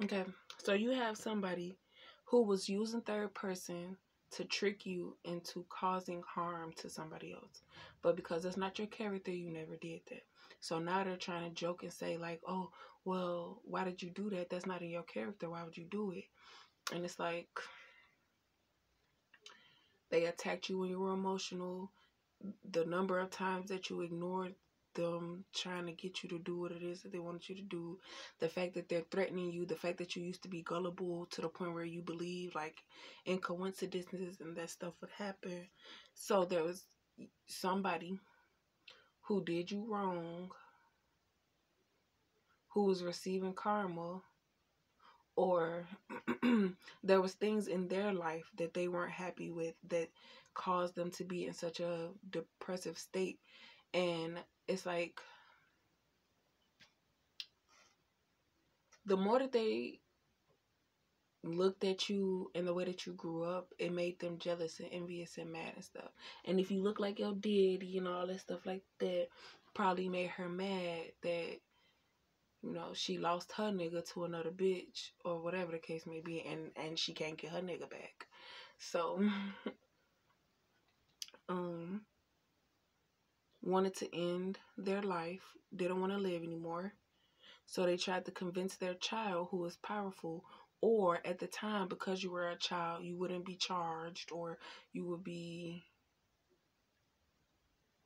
Okay, so you have somebody who was using third person to trick you into causing harm to somebody else. But because it's not your character, you never did that. So now they're trying to joke and say, like, oh, well, why did you do that? That's not in your character. Why would you do it? And it's like, they attacked you when you were emotional. The number of times that you ignored them trying to get you to do what it is that they wanted you to do, the fact that they're threatening you, the fact that you used to be gullible to the point where you believe like in coincidences and that stuff would happen. So there was somebody who did you wrong, who was receiving karma, or there was things in their life that they weren't happy with that caused them to be in such a depressive state. And it's like, the more that they looked at you and the way that you grew up, it made them jealous and envious and mad and stuff. And if you look like your daddy, you know, all that stuff like that, probably made her mad that, you know, she lost her nigga to another bitch or whatever the case may be, and she can't get her nigga back. So wanted to end their life, didn't want to live anymore. So they tried to convince their child, who was powerful, or at the time, because you were a child, you wouldn't be charged, or you would be,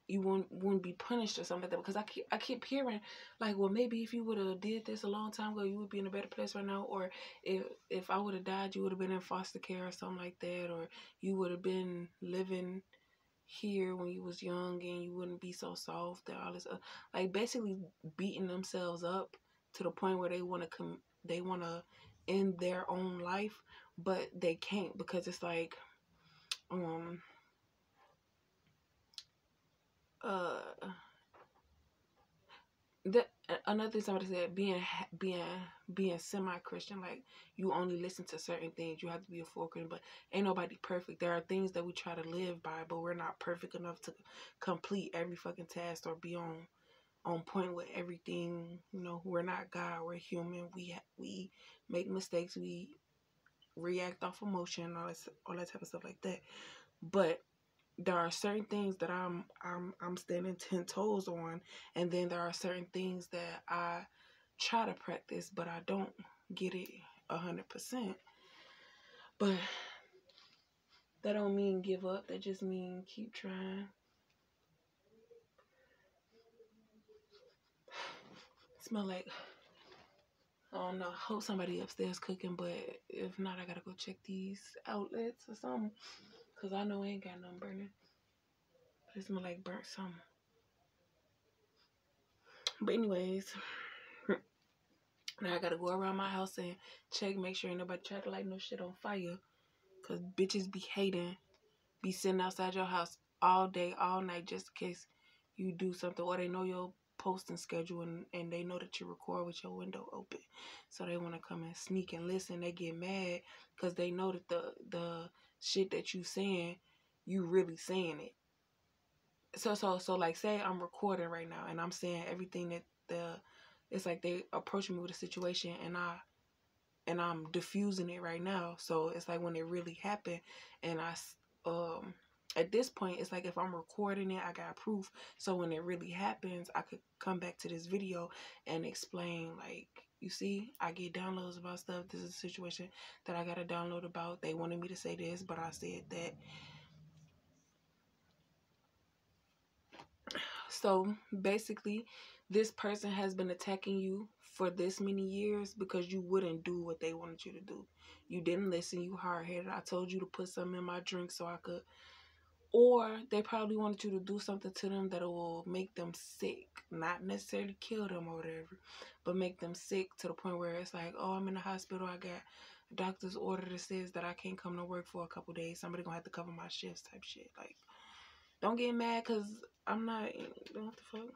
you wouldn't be punished or something like that. Because I keep hearing like, well, maybe if you would have did this a long time ago, you would be in a better place right now. Or if I would have died, you would have been in foster care or something like that. Or you would have been living here when you was young and you wouldn't be so soft and all this, like basically beating themselves up to the point where they want to they want to end their own life, but they can't, because it's like uh the another thing somebody said, being semi-Christian, like you only listen to certain things, you have to be a full Christian, but ain't nobody perfect. There are things that we try to live by, but we're not perfect enough to complete every fucking task or be on point with everything. You know, we're not God, we're human. We make mistakes, we react off emotion, all that type of stuff like that. But there are certain things that I'm standing 10 toes on, and then there are certain things that I try to practice, but I don't get it 100%. But that don't mean give up. That just mean keep trying. Smell like, I don't know. I hope somebody upstairs cooking, but if not, I gotta go check these outlets or something, cause I know I ain't got nothing burning. But it smell like burnt something. But anyways, now I gotta go around my house and check, make sure ain't nobody try to light no shit on fire, cause bitches be hating, be sitting outside your house all day, all night, just in case you do something, or they know your posting schedule, and they know that you record with your window open, so they want to come and sneak and listen. They get mad because they know that the shit that you saying, you really saying it. So like, say I'm recording right now and I'm saying everything that it's like they approach me with a situation, and I'm diffusing it right now. So it's like when it really happened, and at this point, it's like if I'm recording it, I got proof. So when it really happens, I could come back to this video and explain, like, you see, I get downloads about stuff. This is a situation that I got a download about. They wanted me to say this, but I said that. So basically, this person has been attacking you for this many years because you wouldn't do what they wanted you to do. You didn't listen. You hard-headed. I told you to put something in my drink so I could, or they probably wanted you to do something to them that will make them sick. Not necessarily kill them or whatever, but make them sick to the point where it's like, oh, I'm in the hospital. I got a doctor's order that says that I can't come to work for a couple days. Somebody gonna have to cover my shifts type shit. Like, don't get mad because I'm not, what the fuck?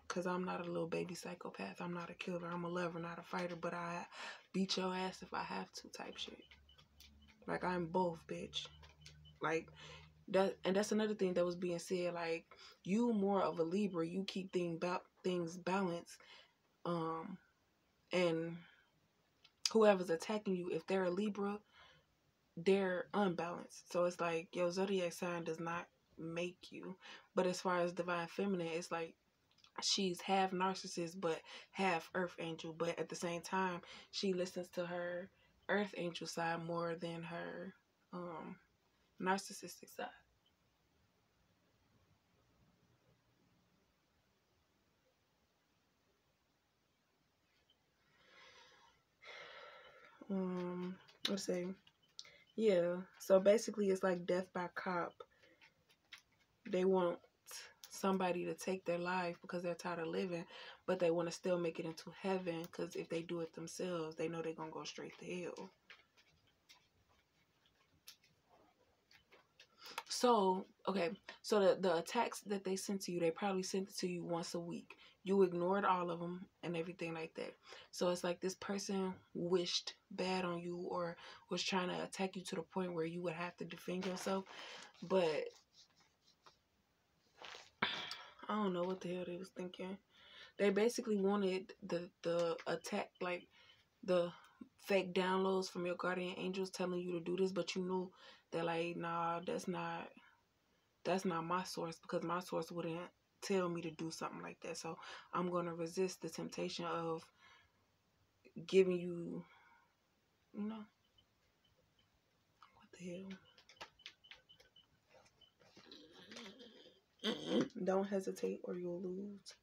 Because I'm not a little baby psychopath. I'm not a killer. I'm a lover, not a fighter. But I beat your ass if I have to type shit. Like, I'm both, bitch. Like, that, and that's another thing that was being said. Like, you more of a Libra. You keep things balanced. And whoever's attacking you, if they're a Libra, they're unbalanced. So it's like your zodiac sign does not make you. But as far as divine feminine, it's like she's half narcissist but half earth angel. But at the same time, she listens to her earth angel side more than her narcissistic side. Let's say, yeah. So basically, it's like death by cop. They want somebody to take their life because they're tired of living, but they want to still make it into heaven because if they do it themselves, they know they're gonna go straight to hell. So, okay, so the attacks that they sent to you, they probably sent it to you once a week. You ignored all of them and everything like that. So it's like this person wished bad on you or was trying to attack you to the point where you would have to defend yourself. But I don't know what the hell they was thinking. They basically wanted the attack, like the fake downloads from your guardian angels telling you to do this, but you knew that like, nah, that's not my source because my source wouldn't tell me to do something like that. So I'm gonna resist the temptation of giving you, you know, what the hell? Don't hesitate or you'll lose.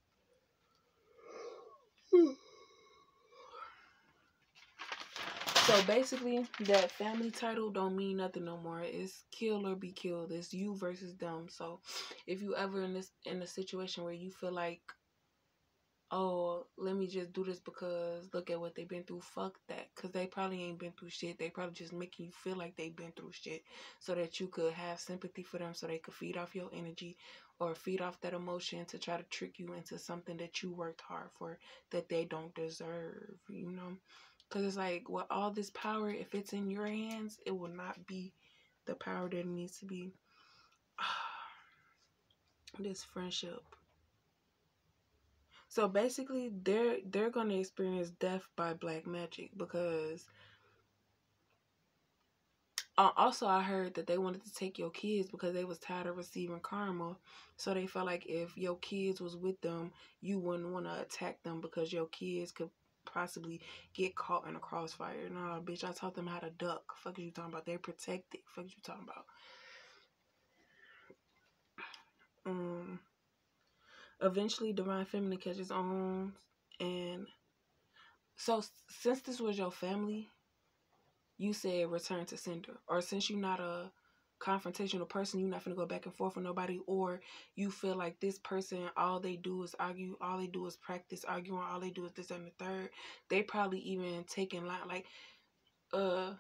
So basically, that family title don't mean nothing no more. It's kill or be killed. It's you versus them. So if you ever in a situation where you feel like, oh, let me just do this because look at what they've been through. Fuck that. Because they probably ain't been through shit. They probably just making you feel like they've been through shit so that you could have sympathy for them so they could feed off your energy or feed off that emotion to try to trick you into something that you worked hard for that they don't deserve, you know? Because it's like, with all this power, if it's in your hands, it will not be the power that it needs to be. This friendship. So basically, they're gonna experience death by black magic because also I heard that they wanted to take your kids because they was tired of receiving karma. So they felt like if your kids was with them, you wouldn't want to attack them because your kids could possibly get caught in a crossfire. Nah, bitch, I taught them how to duck. Fuck is you talking about? They're protected. Fuck is you talking about? Eventually, divine feminine catches on, and so since this was your family, you said return to sender. Or since you're not a confrontational person, you're not gonna go back and forth with nobody, or you feel like this person, all they do is argue, all they do is practice arguing, all they do is this and the third. They probably even taking like uh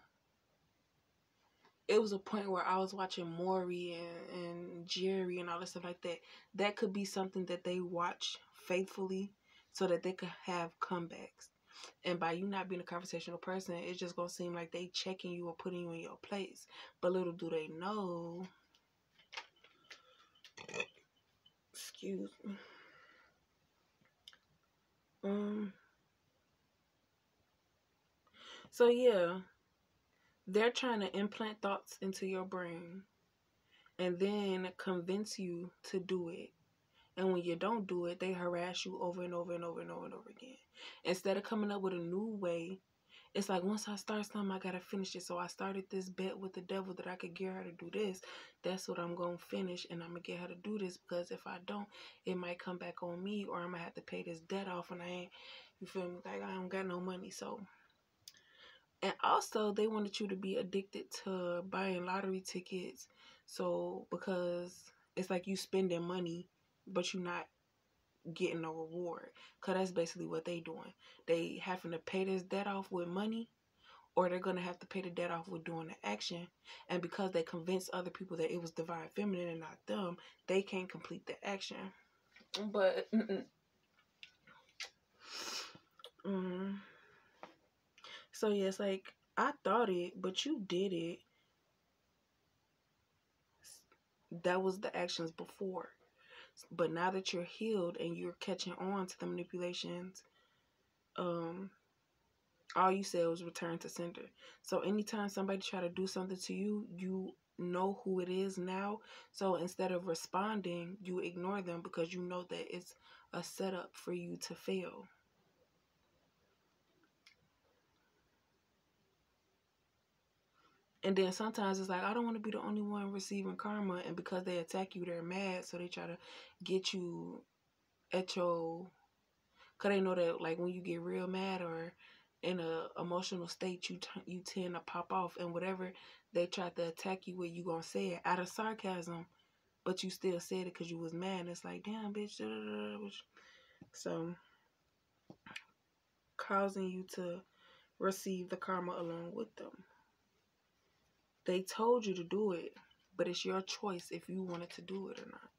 it was a point where I was watching Maury and Jerry and all this stuff like that. That could be something that they watch faithfully so that they could have comebacks. And by you not being a conversational person, it's just gonna seem like they checking you or putting you in your place. But little do they know, excuse me. So yeah, they're trying to implant thoughts into your brain and then convince you to do it. And when you don't do it, they harass you over and over and over and over and over again. Instead of coming up with a new way, it's like once I start something, I gotta finish it. So I started this bet with the devil that I could get her to do this. That's what I'm gonna finish, and I'm gonna get her to do this because if I don't, it might come back on me, or I'm gonna have to pay this debt off, and I ain't. You feel me? Like I don't got no money. So, and also they wanted you to be addicted to buying lottery tickets. So because it's like you spending money, but you're not getting a reward. Cause that's basically what they doing. They having to pay this debt off with money, or they're gonna have to pay the debt off with doing the action. And because they convinced other people that it was divine feminine and not them, they can't complete the action. But so yeah, it's like I thought it, but you did it. That was the actions before. But now that you're healed and you're catching on to the manipulations, all you said was return to sender. So anytime somebody try to do something to you, you know who it is now. So instead of responding, you ignore them because you know that it's a setup for you to fail. And then sometimes it's like, I don't want to be the only one receiving karma. And because they attack you, they're mad. So they try to get you at your... Because they know that, like, when you get real mad or in a emotional state, you tend to pop off. And whatever they try to attack you with, you going to say it out of sarcasm. But you still said it because you was mad. And it's like, damn, bitch. So, causing you to receive the karma along with them. They told you to do it, but it's your choice if you wanted to do it or not.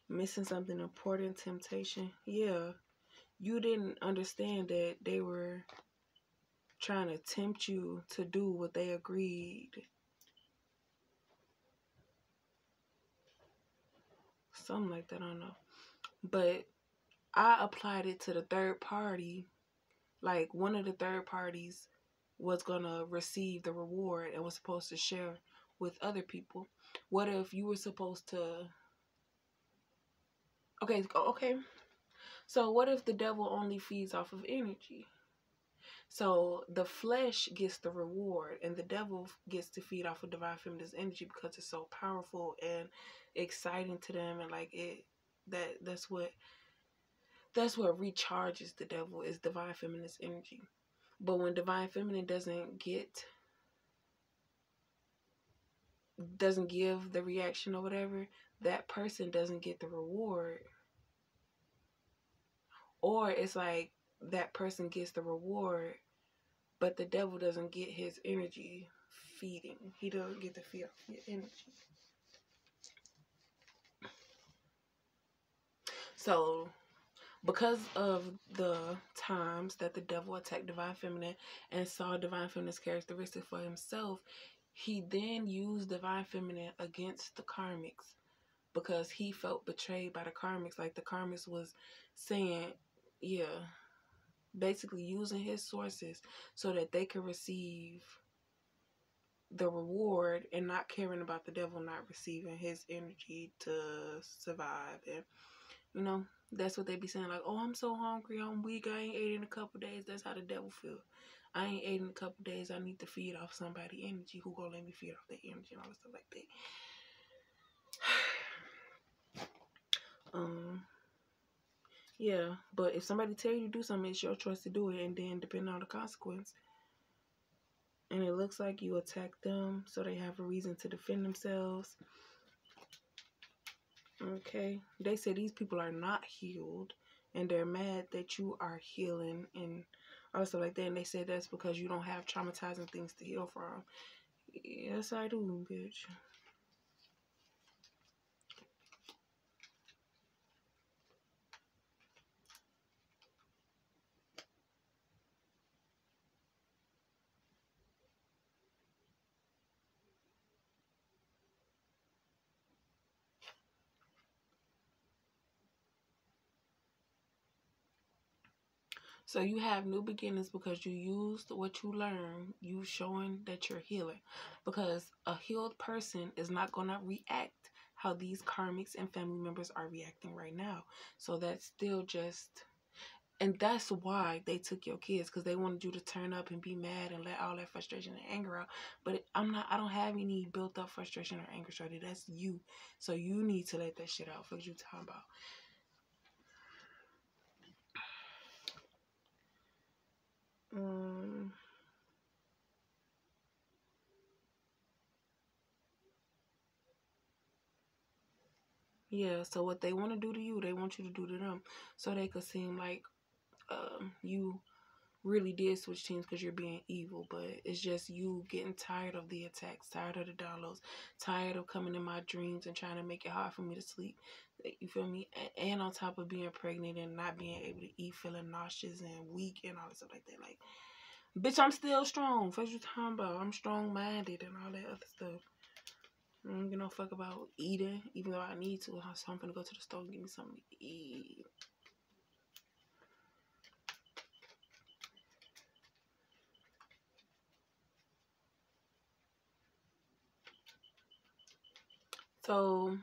Missing something important, temptation. Yeah, you didn't understand that they were trying to tempt you to do what they agreed. Something like that, I don't know. But I applied it to the third party. Like, one of the third parties was going to receive the reward and was supposed to share with other people. What if you were supposed to... Okay. So what if the devil only feeds off of energy? So the flesh gets the reward and the devil gets to feed off of divine feminine's energy because it's so powerful and exciting to them, and like that's what recharges the devil, is divine feminine's energy. But when divine feminine doesn't give the reaction or whatever, that person doesn't get the reward. Or it's like that person gets the reward, but the devil doesn't get his energy feeding. He doesn't get to feed off your energy. So, because of the times that the devil attacked divine feminine and saw divine feminine's characteristics for himself, he then used divine feminine against the karmics because he felt betrayed by the karmics. Like, the karmics was saying, yeah, basically using his sources so that they could receive the reward and not caring about the devil not receiving his energy to survive. And that's what they be saying, like, oh, I'm so hungry, I'm weak, I ain't ate in a couple days. That's how the devil feel. I ain't ate in a couple days, I need to feed off somebody energy. Who gonna let me feed off their energy and all that stuff like that. Yeah, but if somebody tell you to do something, it's your choice to do it, and then depending on the consequence. And it looks like you attack them, so they have a reason to defend themselves. Okay, they say these people are not healed, and they're mad that you are healing and also like that. And they say that's because you don't have traumatizing things to heal from. Yes, I do, bitch. So you have new beginnings because you used what you learned. You showing that you're healing. Because a healed person is not going to react how these karmics and family members are reacting right now. So that's still just... And that's why they took your kids, because they wanted you to turn up and be mad and let all that frustration and anger out. But I don't have any built up frustration or anger, Shorty. That's you. So you need to let that shit out. What you talking about? Yeah, so what they want to do to you, they want you to do to them. So they could seem like you really did switch teams because you're being evil. But it's just you getting tired of the attacks, tired of the downloads, tired of coming in my dreams and trying to make it hard for me to sleep. You feel me? And on top of being pregnant and not being able to eat, feeling nauseous and weak and all that stuff like that. Like, bitch, I'm still strong. What you talking about? I'm strong-minded and all that other stuff. I don't give no fuck about eating, even though I need to. So I'm gonna go to the store and give me something to eat. So,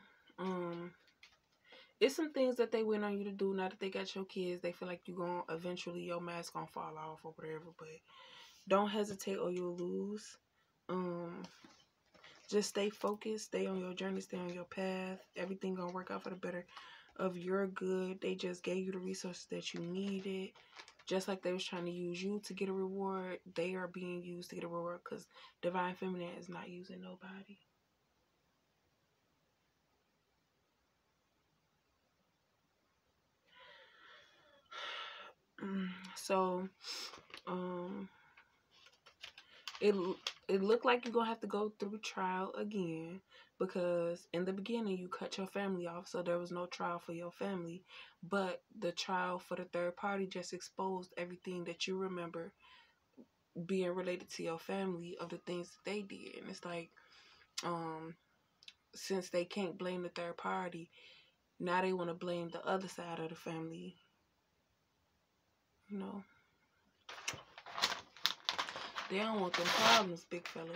it's some things that they went on you to do. Now that they got your kids, they feel like you're going to eventually, your mask going to fall off or whatever. But don't hesitate or you'll lose. Just stay focused. Stay on your journey. Stay on your path. Everything going to work out for the better of your good. They just gave you the resources that you needed. Just like they was trying to use you to get a reward, they are being used to get a reward because Divine Feminine is not using nobody. So, it looked like you're gonna have to go through trial again because in the beginning you cut your family off, so there was no trial for your family, but the trial for the third party just exposed everything that you remember being related to your family of the things that they did. And it's like, since they can't blame the third party, now they want to blame the other side of the family. You know, they don't want them problems, big fella.